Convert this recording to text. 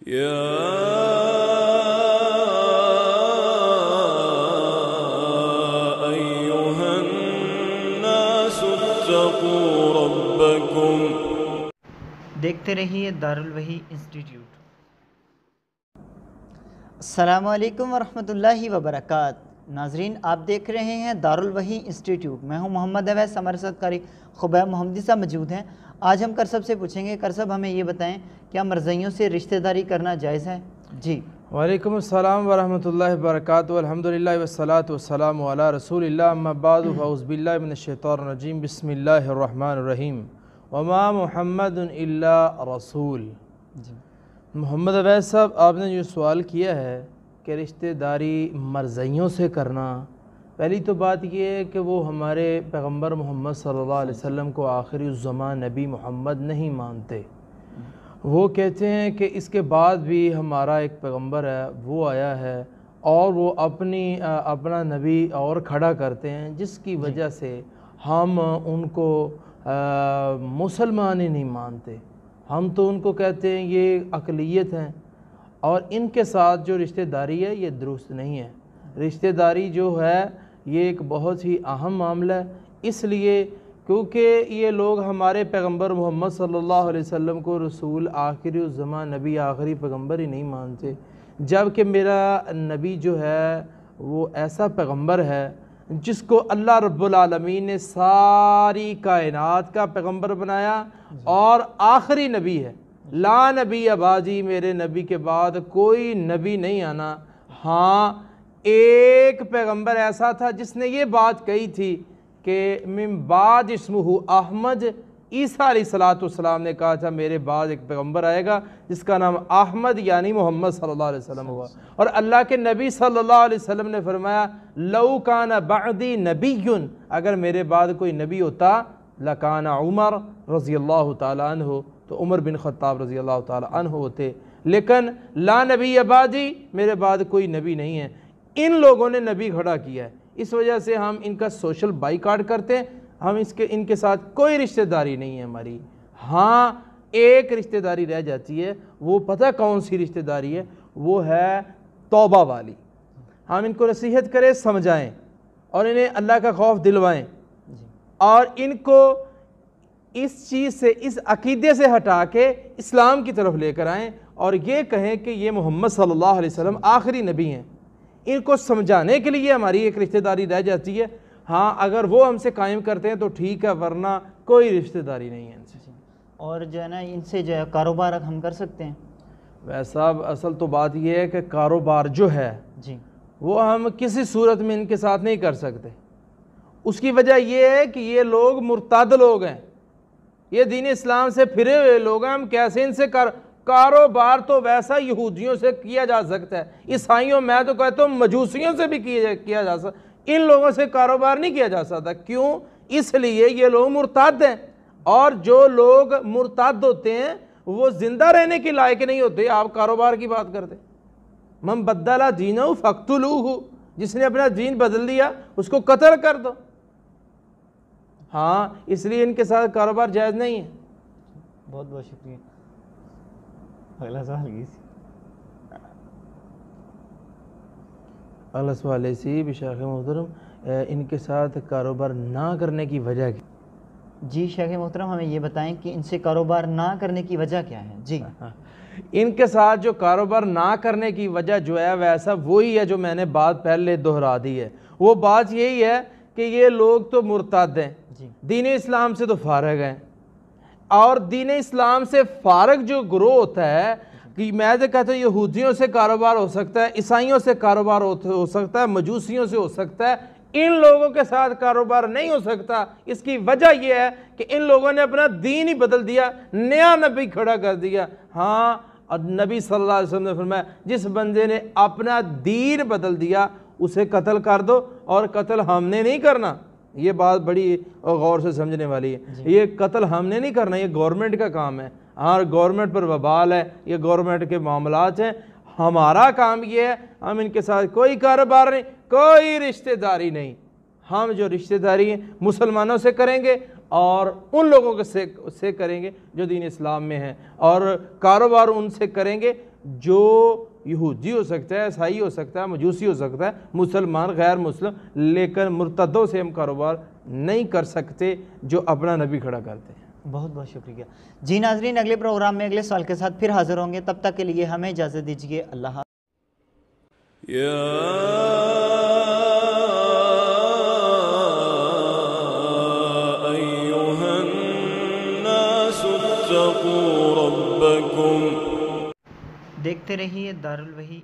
یا ایھا الناس اتقوا ربکم۔ دیکھتے رہیے دارالوحی انسٹیٹیوٹ۔ السلام علیکم ورحمۃ اللہ وبرکاتہ۔ ناظرین، آپ دیکھ رہے ہیں دارالوحی انسٹیٹیوٹ۔ میں ہوں محمد، ہمارے ساتھ قاری خبیب محمدی صاحب موجود ہیں۔ آج ہم کرسب سے پوچھیں گے، کرسب ہمیں یہ بتائیں کیا مرزائیوں سے رشتہ داری کرنا جائز ہے؟ جی وعلیکم السلام ورحمۃ اللہ وبرکاتہ۔ الحمدللہ والصلاۃ والسلام علی رسول اللہ، اما بعد فاعوذ باللہ من الشیطان الرجیم، بسم اللہ الرحمن الرحیم۔ وما محمد الا رسول۔ محمد عویس صاحب، آپ نے جو سوال کیا ہے کہ رشتہ داری مرزائیوں سے کرنا، پہلی تو بات یہ ہے کہ وہ ہمارے پیغمبر محمد صلی اللہ علیہ وسلم کو آخری الزمان نبی محمد نہیں مانتے۔ وہ کہتے ہیں کہ اس کے بعد بھی ہمارا ایک پیغمبر ہے، وہ آیا ہے، اور وہ اپنا نبی اور کھڑا کرتے ہیں، جس کی وجہ سے ہم ان کو مسلمان ہی نہیں مانتے۔ ہم تو ان کو کہتے ہیں یہ اقلیت ہیں، اور ان کے ساتھ جو رشتہ داری ہے یہ درست نہیں ہے۔ رشتہ داری جو ہے یہ ایک بہت ہی اہم معاملہ ہے، اس لیے کیونکہ یہ لوگ ہمارے پیغمبر محمد صلی اللہ علیہ وسلم کو رسول، آخری الزمان نبی، آخری پیغمبر ہی نہیں مانتے، جبکہ میرا نبی جو ہے وہ ایسا پیغمبر ہے جس کو اللہ رب العالمین نے ساری کائنات کا پیغمبر بنایا، اور آخری نبی ہے۔ لا نبی بعدی، میرے نبی کے بعد کوئی نبی نہیں آنا۔ ہاں، ایک پیغمبر ایسا تھا جس نے یہ بات کہی تھی کہ من بعد اسمہ احمد، عیسیٰ علیہ السلام نے کہا تھا میرے بعد ایک پیغمبر آئے گا جس کا نام احمد یعنی محمد صلی اللہ علیہ وسلم ہوا، اور اللہ کے نبی صلی اللہ علیہ وسلم نے فرمایا لو کان بعدی نبی، اگر میرے بعد کوئی نبی ہوتا لکان عمر رضی اللہ تعالیٰ عنہ، تو عمر بن خطاب رضی اللہ تعالیٰ عنہ ہوتے، لیکن لا نبی بعدی، میرے بعد کوئی نبی نہیں ہے۔ ان لوگوں نے نبی کھڑا کیا ہے، اس وجہ سے ہم ان کا سوشل بائیکاٹ کرتے ہیں، ہم ان کے ساتھ کوئی رشتہ داری نہیں ہے ہماری۔ ہاں، ایک رشتہ داری رہ جاتی ہے، وہ پتہ کون سی رشتہ داری ہے؟ وہ ہے توبہ والی۔ ہم ان کو نصیحت کریں، سمجھائیں، اور انہیں اللہ کا خوف دلوائیں، اور ان کو اس چیز سے، اس عقیدے سے ہٹا کے اسلام کی طرف لے کر آئیں، اور یہ کہیں کہ یہ محمد صلی اللہ علیہ وسلم آخری نبی ہیں۔ ان کو سمجھانے کے لیے ہماری ایک رشتہ داری رہ جاتی ہے۔ ہاں، اگر وہ ہم سے قائم کرتے ہیں تو ٹھیک ہے، ورنہ کوئی رشتہ داری نہیں ہے ان سے۔ اور جو ہے نا، ان سے جو ہے کاروبار ہم کر سکتے ہیں؟ ویسا اصل تو بات یہ ہے کہ کاروبار جو ہے جی، وہ ہم کسی صورت میں ان کے ساتھ نہیں کر سکتے۔ اس کی وجہ یہ ہے کہ یہ لوگ مرتد لوگ ہیں، یہ دین اسلام سے پھرے ہوئے لوگ ہیں۔ ہم کیسے ان سے کاروبار تو ویسا یہودیوں سے کیا جا سکتا ہے، عیسائیوں، میں تو کہتا ہوں مجوسیوں سے بھی کیا جا سکتا، ان لوگوں سے کاروبار نہیں کیا جا سکتا۔ کیوں؟ اس لیے یہ لوگ مرتد ہیں، اور جو لوگ مرتد ہوتے ہیں وہ زندہ رہنے کے لائق نہیں ہوتے۔ آپ کاروبار کی بات کرتے، من بدل دینہ فاقتلوہ، جس نے اپنا دین بدل دیا اس کو قتل کر دو۔ ہاں، اس لیے ان کے ساتھ کاروبار جائز نہیں ہے۔ بہت بہت شکریہ۔ اگلا سوال اگلا سوال ایسی بھی شیخ محترم، ان کے ساتھ کاروبار نہ کرنے کی وجہ کیا؟ جی شیخ محترم، ہمیں یہ بتائیں کہ ان سے کاروبار نہ کرنے کی وجہ کیا ہے؟ جی، ان کے ساتھ جو کاروبار نہ کرنے کی وجہ جو ہے ویسا وہی ہے جو میں نے بات پہلے دہرا دی ہے۔ وہ بات یہی ہے کہ یہ لوگ تو مرتد ہیں، دین اسلام سے تو فارغ ہیں، اور دین اسلام سے فارغ جو گروہ ہوتا ہے، کہ میں تو کہتا ہوں یہودیوں سے کاروبار ہو سکتا ہے، عیسائیوں سے کاروبار ہو سکتا ہے، مجوسیوں سے ہو سکتا ہے، ان لوگوں کے ساتھ کاروبار نہیں ہو سکتا۔ اس کی وجہ یہ ہے کہ ان لوگوں نے اپنا دین ہی بدل دیا، نیا نبی کھڑا کر دیا۔ ہاں، اور نبی صلی اللہ علیہ وسلم نے فرمایا جس بندے نے اپنا دین بدل دیا اسے قتل کر دو، اور قتل ہم نے نہیں کرنا۔ یہ بات بڑی غور سے سمجھنے والی ہے۔ یہ قتل ہم نے نہیں کرنا، یہ گورنمنٹ کا کام ہے۔ اور گورنمنٹ پر وبال ہے، یہ گورنمنٹ کے معاملات ہیں۔ ہمارا کام یہ ہے، ہم ان کے ساتھ کوئی کاروبار نہیں، کوئی رشتہ داری نہیں۔ ہم جو رشتہ داری ہیں مسلمانوں سے کریں گے، اور ان لوگوں کے سے کریں گے جو دین اسلام میں ہیں، اور کاروبار ان سے کریں گے جو یہودی ہو سکتا ہے، عیسائی ہو سکتا ہے، مجوسی ہو سکتا ہے، مسلمان غیر مسلم، لیکن مرتدوں سے ہم کاروبار نہیں کر سکتے جو اپنا نبی کھڑا کرتے ہیں۔ بہت بہت شکریہ جی۔ ناظرین اگلے پروگرام میں اگلے سوال کے ساتھ پھر حاضر ہوں گے، تب تک کے لیے ہمیں اجازت دیجیے، اللہ حافظ۔ دیکھتے رہیے دارالوحی۔